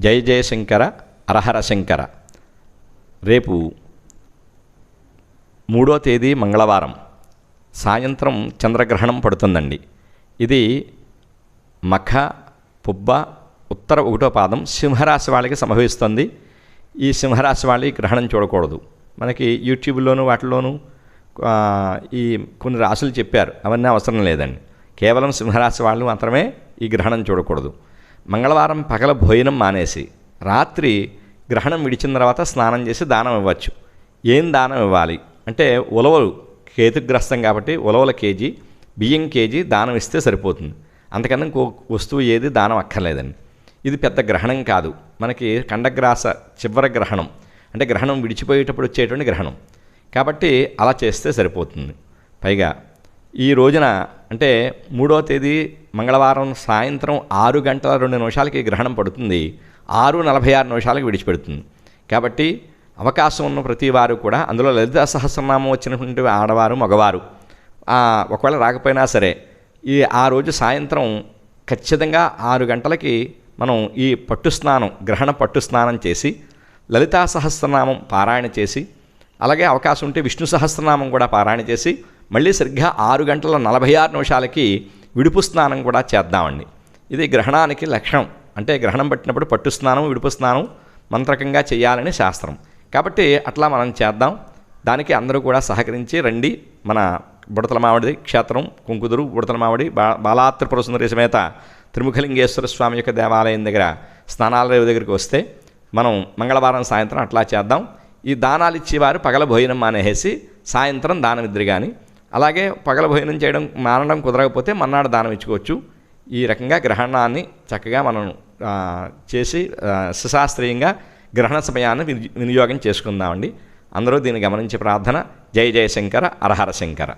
జయ జయశంకర హరహర శంకర. రేపు 3వ తేదీ మంగళవారం సాయంత్రం చంద్రగ్రహణం పడుతుందండి. ఇది మఖ పుబ్బ ఉత్తర 1వ పాదం సింహరాశి వాళ్ళకి సంభవిస్తుంది. ఈ సింహరాశి వాళ్ళు ఈ గ్రహణం చూడకూడదు. మనకి యూట్యూబ్లోను వాటిలోనూ ఈ కొన్ని రాశులు చెప్పారు, అవన్నీ అవసరం లేదండి. కేవలం సింహరాశి వాళ్ళు మాత్రమే ఈ గ్రహణం చూడకూడదు. మంగళవారం పగల భోజనం మానేసి రాత్రి గ్రహణం విడిచిన తర్వాత స్నానం చేసి దానం ఇవ్వచ్చు. ఏం దానం ఇవ్వాలి అంటే ఉలవలు, కేతుగ్రస్తం కాబట్టి ఉలవల కేజీ, బియ్యం కేజీ దానం ఇస్తే సరిపోతుంది. అంతకన్నా ఇంకో వస్తువు ఏది దానం అక్కర్లేదండి. ఇది పెద్ద గ్రహణం కాదు, మనకి ఖండగ్రాస చివరి గ్రహణం, అంటే గ్రహణం విడిచిపోయేటప్పుడు వచ్చేటువంటి గ్రహణం కాబట్టి అలా చేస్తే సరిపోతుంది. పైగా ఈ రోజున అంటే 3వ తేదీ మంగళవారం సాయంత్రం 6 గంటల 2 నిమిషాలకి గ్రహణం పడుతుంది. 6:46 నిమిషాలకు విడిచిపెడుతుంది. కాబట్టి అవకాశం ఉన్న ప్రతి వారు కూడా అందులో లలితా సహస్రనామం వచ్చినటువంటి ఆడవారు మగవారు ఒకవేళ రాకపోయినా సరే ఆ రోజు సాయంత్రం ఖచ్చితంగా 6 గంటలకి మనం ఈ పట్టు స్నానం, గ్రహణ పట్టు స్నానం చేసి లలితా సహస్రనామం పారాయణ చేసి, అలాగే అవకాశం ఉంటే విష్ణు సహస్రనామం కూడా పారాయణ చేసి మళ్ళీ సరిగ్గా 6:46 నిమిషాలకి విడుపు స్నానం కూడా చేద్దామండి. ఇది గ్రహణానికి లక్షణం. అంటే గ్రహణం పట్టినప్పుడు పట్టు స్నానం, విడుపు స్నానం మంత్రకంగా చేయాలని శాస్త్రం. కాబట్టి అట్లా మనం చేద్దాం. దానికి అందరూ కూడా సహకరించి రండి. మన బుడతల మామిడి క్షేత్రం కుంకుదురు బుడతల మామిడి బాలాత్రిపుర సుందరి సమేత త్రిముఖలింగేశ్వర స్వామి యొక్క దేవాలయం దగ్గర స్నానాలయ దగ్గరికి వస్తే మనం మంగళవారం సాయంత్రం అట్లా చేద్దాం. ఈ దానాలు ఇచ్చేవారు పగల భోజనం మానేసి సాయంత్రం దానం ఇద్దరు కానీ, అలాగే పగల భోజనం చేయడం మానడం కుదరకపోతే మన్నాడు దానం ఇచ్చుకోవచ్చు. ఈ రకంగా గ్రహణాన్ని చక్కగా మనం చేసి సుశాస్త్రీయంగా గ్రహణ సమయాన్ని వినియోగం చేసుకుందామండి. అందరూ దీన్ని గమనించే ప్రార్థన. జయ జయశంకర హరహర శంకర.